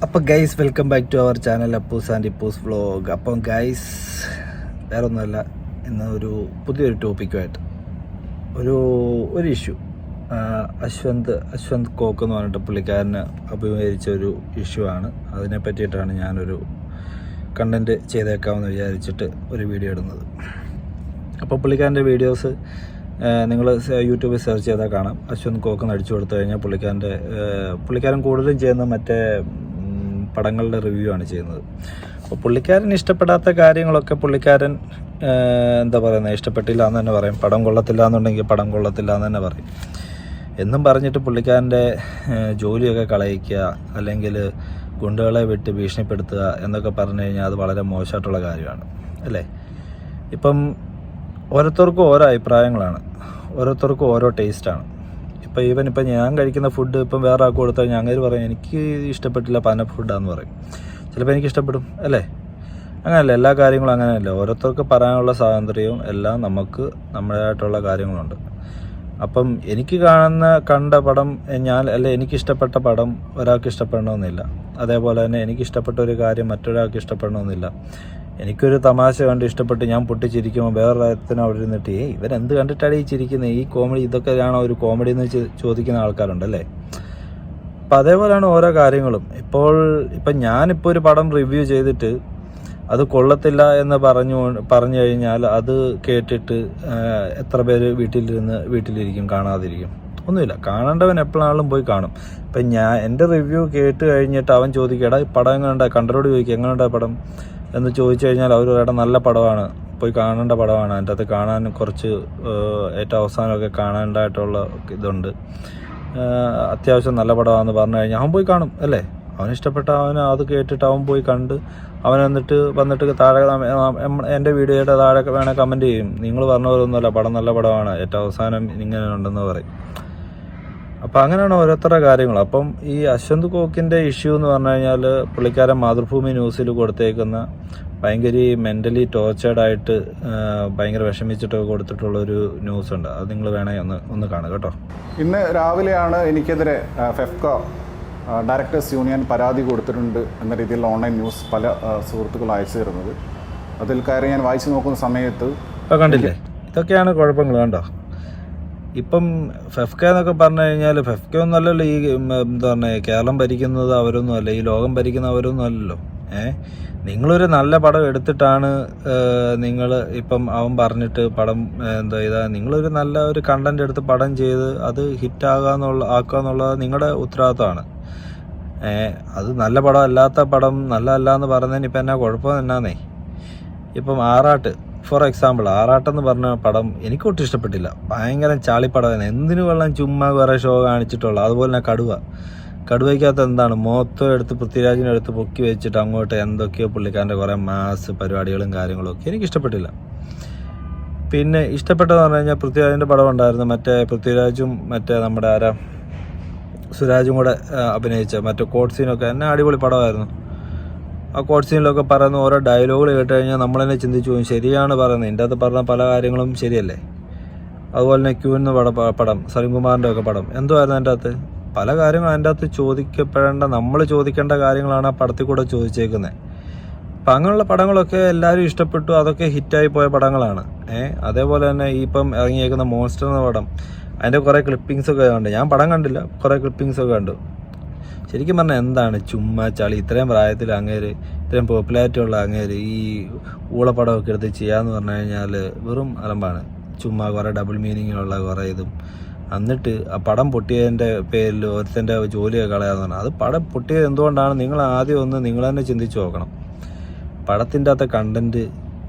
അപ്പോൾ guys welcome back to our channel Appus and Ippus vlog. അപ്പം guys വേറെ ഒന്നുമല്ല, ഇന്ന് പുതിയൊരു ടോപ്പിക്കുമായിട്ട് ഒരു ഇഷ്യൂ. അശ്വന്ത് കോക്ക് എന്ന് പറഞ്ഞിട്ട് പുള്ളിക്കാരന് അഭിമുഖീകരിച്ച ഒരു ഇഷ്യൂ ആണ്. അതിനെ പറ്റിയിട്ടാണ് ഞാനൊരു കണ്ടൻറ്റ് ചെയ്തേക്കാമെന്ന് വിചാരിച്ചിട്ട് ഒരു വീഡിയോ ഇടുന്നത്. അപ്പോൾ പുള്ളിക്കാരൻ്റെ വീഡിയോസ് നിങ്ങൾ യൂട്യൂബിൽ സെർച്ച് ചെയ്താൽ കാണാം. അശ്വന്ത് കോക്ക് അടിച്ചു കൊടുത്തു കഴിഞ്ഞാൽ പുള്ളിക്കാരൻ കൂടുതലും ചെയ്യുന്ന മറ്റേ പടങ്ങളുടെ റിവ്യൂ ആണ് ചെയ്യുന്നത്. അപ്പോൾ പുള്ളിക്കാരൻ ഇഷ്ടപ്പെടാത്ത കാര്യങ്ങളൊക്കെ പുള്ളിക്കാരൻ എന്താ പറയുന്നത്, ഇഷ്ടപ്പെട്ടില്ല എന്ന് തന്നെ പറയും. പടം കൊള്ളത്തില്ല എന്നുണ്ടെങ്കിൽ പടം കൊള്ളത്തില്ല എന്ന് തന്നെ പറയും. എന്നും പറഞ്ഞിട്ട് പുള്ളിക്കാരൻ്റെ ജോലിയൊക്കെ കളയിക്കുക, അല്ലെങ്കിൽ ഗുണ്ടകളെ വിട്ട് ഭീഷണിപ്പെടുത്തുക എന്നൊക്കെ പറഞ്ഞു കഴിഞ്ഞാൽ അത് വളരെ മോശമായിട്ടുള്ള കാര്യമാണ്, അല്ലേ? ഇപ്പം ഓരോരുത്തർക്കും ഓരോ അഭിപ്രായങ്ങളാണ്, ഓരോരുത്തർക്കും ഓരോ ടേസ്റ്റാണ്. ഇപ്പം ഞാൻ കഴിക്കുന്ന ഫുഡ് ഇപ്പം വേറെ ആൾക്ക് കൊടുത്താൽ ഞങ്ങൾ പറയും എനിക്ക് ഇഷ്ടപ്പെട്ടില്ല, പന ഫുഡാന്ന് പറയും. ചിലപ്പോൾ എനിക്ക് ഇഷ്ടപ്പെടും, അല്ലേ? അങ്ങനെയല്ല, എല്ലാ കാര്യങ്ങളും അങ്ങനെയല്ല. ഓരോരുത്തർക്ക് പറയാനുള്ള സ്വാതന്ത്ര്യവും എല്ലാം നമുക്ക് നമ്മുടേതായിട്ടുള്ള കാര്യങ്ങളുണ്ട്. അപ്പം എനിക്ക് കണ്ട പടം എനിക്കിഷ്ടപ്പെട്ട പടം ഒരാൾക്ക് ഇഷ്ടപ്പെടണമെന്നില്ല. അതേപോലെ തന്നെ എനിക്കിഷ്ടപ്പെട്ട ഒരു കാര്യം മറ്റൊരാൾക്ക് ഇഷ്ടപ്പെടണമെന്നില്ല. എനിക്കൊരു തമാശ കണ്ട് ഇഷ്ടപ്പെട്ട് ഞാൻ പൊട്ടിച്ചിരിക്കുമ്പോൾ വേറൊരാത്തിന് അവിടെ ഇരുന്നിട്ട് ഇവരെന്ത് കണ്ടിട്ടാണ് ഈ ചിരിക്കുന്നത്, ഈ കോമഡി ഇതൊക്കെയാണോ ഒരു കോമഡി എന്ന് ചോദിക്കുന്ന ആൾക്കാരുണ്ടല്ലേ. അപ്പം അതേപോലെയാണ് ഓരോ കാര്യങ്ങളും. ഇപ്പം ഞാനിപ്പോൾ ഒരു പടം റിവ്യൂ ചെയ്തിട്ട് അത് കൊള്ളത്തില്ല എന്ന് പറഞ്ഞു കഴിഞ്ഞാൽ അത് കേട്ടിട്ട് എത്ര പേര് വീട്ടിലിരിക്കും, കാണാതിരിക്കും? ഒന്നുമില്ല. കാണേണ്ടവൻ എപ്പോഴാണെങ്കിലും പോയി കാണും. ഇപ്പം എൻ്റെ റിവ്യൂ കേട്ട് കഴിഞ്ഞിട്ട് അവൻ ചോദിക്കടാ ഈ പടം എങ്ങനെയുണ്ടാ, കണ്ടവരോട് ചോദിക്കുക എങ്ങനെയുണ്ടാ പടം എന്ന് ചോദിച്ചു കഴിഞ്ഞാൽ അവർ പറയട്ടെ നല്ല പടമാണ്, പോയി കാണേണ്ട പടമാണ്, അതിൻ്റെ അകത്ത് കാണാൻ കുറച്ച് ഏറ്റവും അവസാനമൊക്കെ കാണേണ്ടതായിട്ടുള്ള ഇതുണ്ട്, അത്യാവശ്യം നല്ല പടമാണെന്ന് പറഞ്ഞു കഴിഞ്ഞാൽ അവൻ പോയി കാണും, അല്ലേ? അവനിഷ്ടപ്പെട്ട അത് കേട്ടിട്ട് അവൻ പോയി കണ്ട് അവൻ വന്നിട്ട് താഴെ എൻ്റെ വീഡിയോയുടെ താഴെ വേണേൽ കമൻറ്റ് ചെയ്യും, നിങ്ങൾ പറഞ്ഞ പോലൊന്നുമല്ല, പടം നല്ല പടമാണ്, ഏറ്റവും അവസാനം ഇങ്ങനെ ഉണ്ടെന്ന് പറയും. അപ്പം അങ്ങനെയാണ് ഓരോരുത്തരുടെ കാര്യങ്ങൾ. അപ്പം ഈ അശ്വന്ത് കോക്കിൻ്റെ ഇഷ്യൂ എന്ന് പറഞ്ഞു കഴിഞ്ഞാൽ പുള്ളിക്കാരൻ മാതൃഭൂമി ന്യൂസിൽ കൊടുത്തേക്കുന്ന ഭയങ്കര മെൻ്റലി ടോർച്ചേർഡായിട്ട് ഭയങ്കര വിഷമിച്ചിട്ടൊക്കെ കൊടുത്തിട്ടുള്ളൊരു ന്യൂസ് ഉണ്ട്. അത് നിങ്ങൾ വേണേൽ ഒന്ന് കാണുക കേട്ടോ. ഇന്ന് രാവിലെയാണ് എനിക്കെതിരെ ഫെഫ്ക ഡയറക്ടേഴ്സ് യൂണിയൻ പരാതി കൊടുത്തിട്ടുണ്ട് എന്ന രീതിയിലുള്ള ഓൺലൈൻ ന്യൂസ് പല സുഹൃത്തുക്കൾ അയച്ചു തരുന്നത്. അതിൽ കയറി ഞാൻ വായിച്ചു നോക്കുന്ന സമയത്ത് കണ്ടില്ലേ, ഇതൊക്കെയാണ് കുഴപ്പങ്ങൾ. കണ്ടോ, ഇപ്പം ഫെഫ്ക എന്നൊക്കെ പറഞ്ഞു കഴിഞ്ഞാൽ ഫെഫ്ക ഒന്നുമല്ലല്ലോ ഈ എന്താ പറയുക, കേരളം ഭരിക്കുന്നത് അവരൊന്നും അല്ല, ഈ ലോകം ഭരിക്കുന്ന അവരൊന്നും അല്ലല്ലോ. നിങ്ങളൊരു നല്ല പടം എടുത്തിട്ടാണ് നിങ്ങൾ ഇപ്പം അവൻ പറഞ്ഞിട്ട് പടം നിങ്ങളൊരു നല്ല ഒരു കണ്ടന്റ് എടുത്ത് പടം ചെയ്ത് അത് ഹിറ്റാക്കുക എന്നുള്ളത് നിങ്ങളുടെ ഉത്തരവാദിത്തമാണ്. അത് നല്ല പടം അല്ലാത്ത പടം നല്ല എന്ന് പറഞ്ഞതിന് ഇപ്പം എന്നാ കുഴപ്പം എന്നാന്നേ. ഇപ്പം ഫോർ എക്സാമ്പിൾ ആറാട്ടെന്ന് പറഞ്ഞ പടം എനിക്ക് ഒട്ടും ഇഷ്ടപ്പെട്ടില്ല. ഭയങ്കര ചാളിപ്പടമാണ്. എന്തിനു വെള്ളം ചുമ്മാ വേറെ ഷോ കാണിച്ചിട്ടുള്ളൂ. അതുപോലെ തന്നെ കടുവയ്ക്കകത്ത് എന്താണ് മൊത്തം എടുത്ത് പൃഥ്വിരാജിനെ എടുത്ത് പൊക്കി വെച്ചിട്ട് അങ്ങോട്ട് എന്തൊക്കെയോ പുള്ളിക്കാരൻ്റെ കുറേ മാസ് പരിപാടികളും കാര്യങ്ങളും ഒക്കെ എനിക്ക് ഇഷ്ടപ്പെട്ടില്ല. പിന്നെ ഇഷ്ടപ്പെട്ടതെന്ന് പറഞ്ഞു കഴിഞ്ഞാൽ പൃഥ്വിരാജിൻ്റെ പടം ഉണ്ടായിരുന്നു, മറ്റേ പൃഥ്വിരാജും മറ്റേ നമ്മുടെ സുരാജും കൂടെ അഭിനയിച്ച മറ്റേ കോട്ട് സീനൊക്കെ എന്നെ അടിപൊളി പടമായിരുന്നു. ആ കോട്ട് സീനിലൊക്കെ പറയുന്ന ഓരോ ഡയലോഗുകൾ കേട്ട് കഴിഞ്ഞാൽ നമ്മളെന്നെ ചിന്തിച്ചു പോകും, ശരിയാണ് പറയുന്നത്, ഇതിൻ്റെ അകത്ത് പറഞ്ഞ പല കാര്യങ്ങളും ശരിയല്ലേ. അതുപോലെ തന്നെ ക്യൂന്ന് പടം സലിംകുമാറിൻ്റെ ഒക്കെ പടം എന്തുമായിരുന്നു അതിൻ്റെ അകത്ത് പല കാര്യങ്ങളും അതിൻ്റെ അകത്ത് നമ്മൾ ചോദിക്കേണ്ട കാര്യങ്ങളാണ് ആ പടത്തിൽ കൂടെ ചോദിച്ചേക്കുന്നത്. അപ്പം അങ്ങനെയുള്ള പടങ്ങളൊക്കെ എല്ലാവരും ഇഷ്ടപ്പെട്ടു, അതൊക്കെ ഹിറ്റായി പോയ പടങ്ങളാണ്. അതേപോലെ തന്നെ ഇപ്പം ഇറങ്ങിയേക്കുന്ന മോൺസ്റ്റർ എന്ന പടം, അതിൻ്റെ കുറേ ക്ലിപ്പിങ്സൊക്കെ കണ്ടു. ഞാൻ പടം കണ്ടില്ല, കുറേ ക്ലിപ്പിങ്സൊക്കെ കണ്ടു. ശരിക്കും പറഞ്ഞാൽ എന്താണ് ചുമ്മാ ചളി. ഇത്രയും പ്രായത്തിൽ ഇത്രയും പോപ്പുലാരിറ്റി ഉള്ള ഈ ഊളപ്പടമൊക്കെ എടുത്ത് ചെയ്യാന്ന് പറഞ്ഞു കഴിഞ്ഞാൽ വെറും അലമ്പാണ്. ചുമ്മാ കുറേ ഡബിൾ മീനിങ്ങിലുള്ള കുറേ ഇതും. എന്നിട്ട് ആ പടം പൊട്ടിയതിൻ്റെ പേരിൽ ഒരുത്തൻ്റെ ജോലിയൊക്കെ കളയാന്ന് പറഞ്ഞാൽ അത് പടം പൊട്ടിയത് എന്തുകൊണ്ടാണ് നിങ്ങൾ ആദ്യം നിങ്ങൾ തന്നെ ചിന്തിച്ച് നോക്കണം. പടത്തിൻ്റെ അകത്തെ കണ്ടൻറ്റ്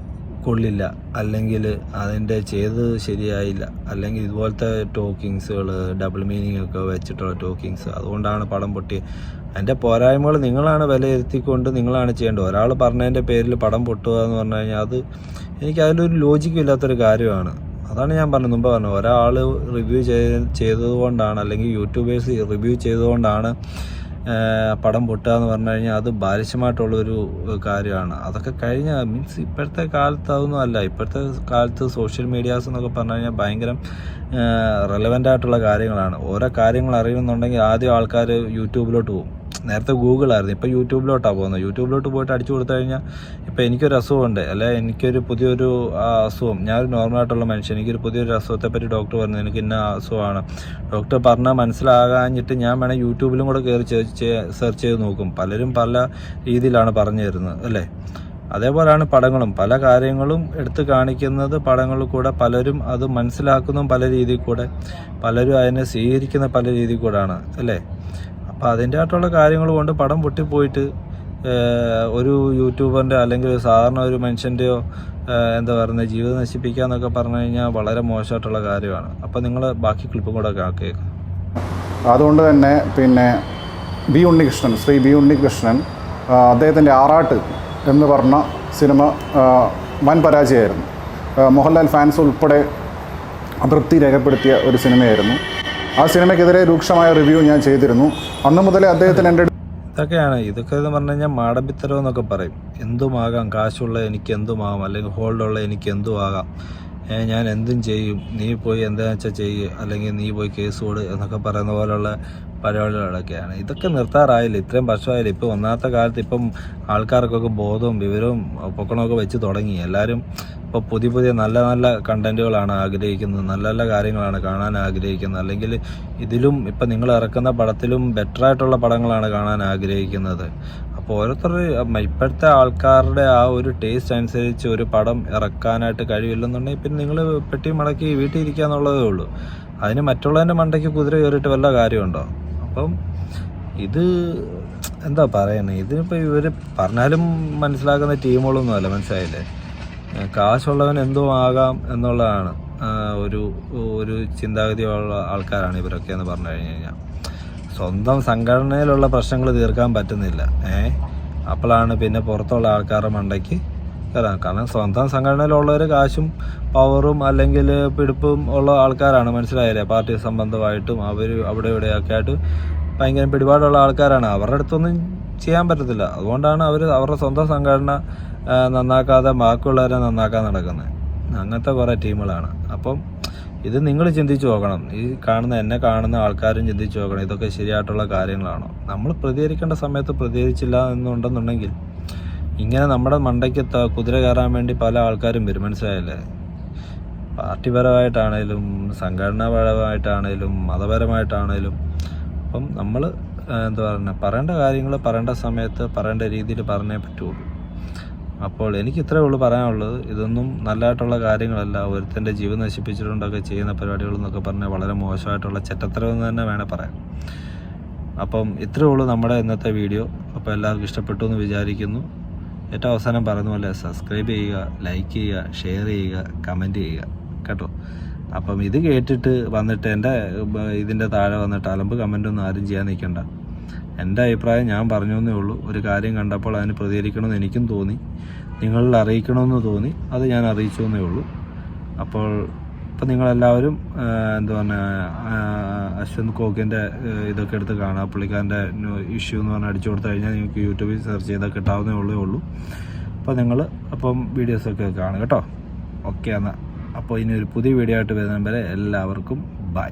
കൊള്ളില്ല, അല്ലെങ്കിൽ അതിൻ്റെ ചെയ്തത് ശരിയായില്ല, അല്ലെങ്കിൽ ഇതുപോലത്തെ ടോക്കിങ്സുകൾ ഡബിൾ മീനിങ് ഒക്കെ വെച്ചിട്ടുള്ള ടോക്കിങ്സ്, അതുകൊണ്ടാണ് പടം പൊട്ടിയത്. അതിൻ്റെ പോരായ്മകൾ നിങ്ങളാണ് വിലയിരുത്തിക്കൊണ്ട് നിങ്ങളാണ് ചെയ്യേണ്ടത്. ഒരാൾ പറഞ്ഞതിൻ്റെ പേരിൽ പടം പൊട്ടുക എന്ന് പറഞ്ഞു കഴിഞ്ഞാൽ അത് എനിക്ക് അതിലൊരു ലോജിക്കും ഇല്ലാത്തൊരു കാര്യമാണ്. അതാണ് ഞാൻ മുമ്പ് പറഞ്ഞു, ഒരാൾ റിവ്യൂ ചെയ്തതുകൊണ്ടാണ്, അല്ലെങ്കിൽ യൂട്യൂബേഴ്സ് റിവ്യൂ ചെയ്തുകൊണ്ടാണ് പടം പൊട്ടുക എന്ന് പറഞ്ഞു കഴിഞ്ഞാൽ അത് ബാലിശമായിട്ടുള്ളൊരു കാര്യമാണ്. അതൊക്കെ ഇപ്പോഴത്തെ കാലത്ത് അതൊന്നും അല്ല. ഇപ്പോഴത്തെ കാലത്ത് സോഷ്യൽ മീഡിയാസ് എന്നൊക്കെ പറഞ്ഞു കഴിഞ്ഞാൽ ഭയങ്കര റെലവൻ്റ് ആയിട്ടുള്ള കാര്യങ്ങളാണ്. ഓരോ കാര്യങ്ങൾ അറിയുന്നുണ്ടെങ്കിൽ ആദ്യം ആൾക്കാർ യൂട്യൂബിലോട്ട് പോകും. നേരത്തെ ഗൂഗിളായിരുന്നു, ഇപ്പോൾ യൂട്യൂബിലോട്ടാണ് പോകുന്നത്. യൂട്യൂബിലോട്ട് പോയിട്ട് അടിച്ചു കൊടുത്തു കഴിഞ്ഞാൽ ഇപ്പോൾ എനിക്കൊരു അസുഖമുണ്ട്, അല്ലെ എനിക്കൊരു പുതിയൊരു അസുഖം, ഞാനൊരു നോർമലായിട്ടുള്ള മനുഷ്യൻ, എനിക്കൊരു പുതിയൊരു അസുഖത്തെപ്പറ്റി ഡോക്ടർ പറഞ്ഞു എനിക്ക് ഇന്ന അസുഖമാണ്, ഡോക്ടർ പറഞ്ഞാൽ മനസ്സിലാകാഞ്ഞിട്ട് ഞാൻ വേണേൽ യൂട്യൂബിലും കൂടെ കയറി സെർച്ച് ചെയ്ത് നോക്കും. പലരും പല രീതിയിലാണ് പറഞ്ഞു തരുന്നത് അല്ലേ. അതേപോലെയാണ് പടങ്ങളും, പല കാര്യങ്ങളും എടുത്തു കാണിക്കുന്നത് പടങ്ങളിൽ കൂടെ. പലരും അത് മനസ്സിലാക്കുന്നതും പല രീതിയിൽ കൂടെ, പലരും അതിനെ സ്വീകരിക്കുന്ന പല രീതിയിൽ കൂടെയാണ് അല്ലേ. അപ്പോൾ അതിൻ്റെ ആയിട്ടുള്ള കാര്യങ്ങൾ കൊണ്ട് പടം പൊട്ടിപ്പോയിട്ട് ഒരു യൂട്യൂബറിൻ്റെ അല്ലെങ്കിൽ സാധാരണ ഒരു മനുഷ്യൻ്റെയോ എന്താ പറയുന്നത് ജീവിതം നശിപ്പിക്കുക എന്നൊക്കെ പറഞ്ഞു കഴിഞ്ഞാൽ വളരെ മോശമായിട്ടുള്ള കാര്യമാണ്. അപ്പോൾ നിങ്ങൾ ബാക്കി ക്ലിപ്പും കൂടെ കേൾക്കും. അതുകൊണ്ട് തന്നെ പിന്നെ ശ്രീ ബി ഉണ്ണികൃഷ്ണൻ അദ്ദേഹത്തിൻ്റെ ആറാട്ട് എന്ന് പറഞ്ഞ സിനിമ വൻ പരാജയമായിരുന്നു. മോഹൻലാൽ ഫാൻസ് ഉൾപ്പെടെ അതൃപ്തി രേഖപ്പെടുത്തിയ ഒരു സിനിമയായിരുന്നു. ആ സിനിമയ്ക്കെതിരെ രൂക്ഷമായ റിവ്യൂ ഞാൻ ചെയ്തിരുന്നു. അന്ന് മുതലേ അദ്ദേഹത്തിന് എൻ്റെ ഇതൊക്കെ എന്ന് പറഞ്ഞു കഴിഞ്ഞാൽ മാടമ്പിത്തരം എന്നൊക്കെ പറയും. എന്തുമാകാം, കാശുള്ള എനിക്ക് എന്തുമാകാം, അല്ലെങ്കിൽ ഹോൾഡുള്ള എനിക്ക് എന്തും ആകാം, ഞാൻ എന്തും ചെയ്യും, നീ പോയി എന്താണെന്ന് വെച്ചാൽ ചെയ്യ്, അല്ലെങ്കിൽ നീ പോയി കേസ് കൊടു എന്നൊക്കെ പറയുന്ന പോലുള്ള പരിപാടികളൊക്കെയാണ്. ഇതൊക്കെ നിർത്താറായില്ല, ഇത്രയും വർഷമായില്ല. ഇപ്പോൾ ഒന്നാമത്തെ കാലത്ത് ഇപ്പം ആൾക്കാർക്കൊക്കെ ബോധവും വിവരവും പൊക്കണമൊക്കെ വെച്ച് തുടങ്ങി. എല്ലാവരും ഇപ്പോൾ പുതിയ നല്ല നല്ല കണ്ടൻറ്റുകളാണ് ആഗ്രഹിക്കുന്നത്, നല്ല നല്ല കാര്യങ്ങളാണ് കാണാൻ ആഗ്രഹിക്കുന്നത്. അല്ലെങ്കിൽ ഇതിലും ഇപ്പം നിങ്ങൾ ഇറക്കുന്ന പടത്തിലും ബെറ്ററായിട്ടുള്ള പടങ്ങളാണ് കാണാൻ ആഗ്രഹിക്കുന്നത്. അപ്പോൾ ഓരോരുത്തരുടെ ഇപ്പോഴത്തെ ആൾക്കാരുടെ ആ ഒരു ടേസ്റ്റ് അനുസരിച്ച് ഒരു പടം ഇറക്കാനായിട്ട് കഴിയില്ലെന്നുണ്ടെങ്കിൽ പിന്നെ നിങ്ങൾ പെട്ടി മടക്കി വീട്ടിൽ ഇരിക്കുക എന്നുള്ളതേ ഉള്ളൂ. അതിന് മറ്റുള്ളതിൻ്റെ മണ്ടയ്ക്ക് കുതിര കയറിയിട്ട് വല്ല കാര്യമുണ്ടോ? അപ്പം ഇത് എന്താ പറയുന്നത്, ഇതിനിപ്പോൾ ഇവർ പറഞ്ഞാലും മനസ്സിലാക്കുന്ന ടീമുകളൊന്നുമല്ല, മനസ്സിലായില്ലേ. കാശുള്ളവൻ എന്തോ ആകാം എന്നുള്ളതാണ് ഒരു ചിന്താഗതിയുള്ള ആൾക്കാരാണ് ഇവരൊക്കെ എന്ന് പറഞ്ഞു കഴിഞ്ഞാൽ. സ്വന്തം സംഘടനയിലുള്ള പ്രശ്നങ്ങൾ തീർക്കാൻ പറ്റുന്നില്ല, അപ്പോഴാണ് പിന്നെ പുറത്തുള്ള ആൾക്കാരുടെ മണ്ടയ്ക്ക് കയറാം. കാരണം സ്വന്തം സംഘടനയിലുള്ളവർ കാശും പവറും അല്ലെങ്കിൽ പിടിപ്പും ഉള്ള ആൾക്കാരാണ്, മനസ്സിലായില്ലേ. പാർട്ടി സംബന്ധമായിട്ടും അവർ അവിടെ ഇവിടെയൊക്കെ ആയിട്ട് ഭയങ്കര പിടിപാടുള്ള ആൾക്കാരാണ്. അവരുടെ അടുത്തൊന്നും ചെയ്യാൻ പറ്റത്തില്ല. അതുകൊണ്ടാണ് അവർ അവരുടെ സ്വന്തം സംഘടന നന്നാക്കാതെ ബാക്കിയുള്ളവരെ നന്നാക്കാൻ നടക്കുന്നത്. അങ്ങനത്തെ കുറേ ടീമുകളാണ്. അപ്പം ഇത് നിങ്ങൾ ചിന്തിച്ച് നോക്കണം, ഈ എന്നെ കാണുന്ന ആൾക്കാരും ചിന്തിച്ച് നോക്കണം, ഇതൊക്കെ ശരിയായിട്ടുള്ള കാര്യങ്ങളാണോ. നമ്മൾ പ്രതികരിക്കേണ്ട സമയത്ത് പ്രതികരിച്ചില്ല എന്നുണ്ടെന്നുണ്ടെങ്കിൽ ഇങ്ങനെ നമ്മുടെ മണ്ടയ്ക്ക് കുതിര കയറാൻ വേണ്ടി പല ആൾക്കാരും വരും, മനസ്സിലായില്ലേ. പാർട്ടിപരമായിട്ടാണേലും സംഘടനാപരമായിട്ടാണേലും മതപരമായിട്ടാണേലും. അപ്പം നമ്മൾ എന്താ പറയുക, പറയേണ്ട കാര്യങ്ങൾ പറയേണ്ട സമയത്ത് പറയേണ്ട രീതിയിൽ പറഞ്ഞേ പറ്റുള്ളൂ. അപ്പോൾ എനിക്ക് ഇത്രയേ ഉള്ളൂ പറയാനുള്ളത്. ഇതൊന്നും നല്ലതായിട്ടുള്ള കാര്യങ്ങളല്ല. ഒരുത്തൻ്റെ ജീവൻ നശിപ്പിച്ചിട്ടുണ്ടൊക്കെ ചെയ്യുന്ന പരിപാടികളെന്നൊക്കെ പറഞ്ഞാൽ വളരെ മോശമായിട്ടുള്ള ചെറ്റത്തരമെന്ന് തന്നെ വേണേൽ പറയാം. അപ്പം ഇത്രയേ ഉള്ളൂ നമ്മുടെ ഇന്നത്തെ വീഡിയോ. അപ്പോൾ എല്ലാവർക്കും ഇഷ്ടപ്പെട്ടു എന്ന് വിചാരിക്കുന്നു. ഏറ്റവും അവസാനം പറയുന്ന പോലെ സബ്സ്ക്രൈബ് ചെയ്യുക, ലൈക്ക് ചെയ്യുക, ഷെയർ ചെയ്യുക, കമൻറ്റ് ചെയ്യുക കേട്ടോ. അപ്പം ഇത് കേട്ടിട്ട് വന്നിട്ട് ഇതിൻ്റെ താഴെ വന്നിട്ട് അലമ്പ് കമൻറ്റൊന്നും ആരും ചെയ്യാൻ നിൽക്കണ്ട. എൻ്റെ അഭിപ്രായം ഞാൻ പറഞ്ഞു എന്നേ ഉള്ളൂ. ഒരു കാര്യം കണ്ടപ്പോൾ അതിന് പ്രതികരിക്കണമെന്ന് എനിക്കും തോന്നി, നിങ്ങളിൽ അറിയിക്കണമെന്ന് തോന്നി, അത് ഞാൻ അറിയിച്ചു എന്നേ ഉള്ളൂ. അപ്പോൾ ഇപ്പം നിങ്ങളെല്ലാവരും എന്താ പറഞ്ഞാൽ അശ്വന്ത് കോക്കിൻ്റെ ഇതൊക്കെ എടുത്ത് കാണാം. പുള്ളിക്കാരൻ്റെ ഇഷ്യൂ എന്ന് പറഞ്ഞാൽ അടിച്ചു കൊടുത്തു കഴിഞ്ഞാൽ നിങ്ങൾക്ക് യൂട്യൂബിൽ സെർച്ച് ചെയ്താൽ കിട്ടാവുന്നേ ഉള്ളൂ. അപ്പോൾ നിങ്ങൾ വീഡിയോസൊക്കെ കാണും കേട്ടോ. ഓക്കെ എന്നാൽ അപ്പോൾ ഇനി ഒരു പുതിയ വീഡിയോ ആയിട്ട് വരുന്ന വരെ എല്ലാവർക്കും ബൈ.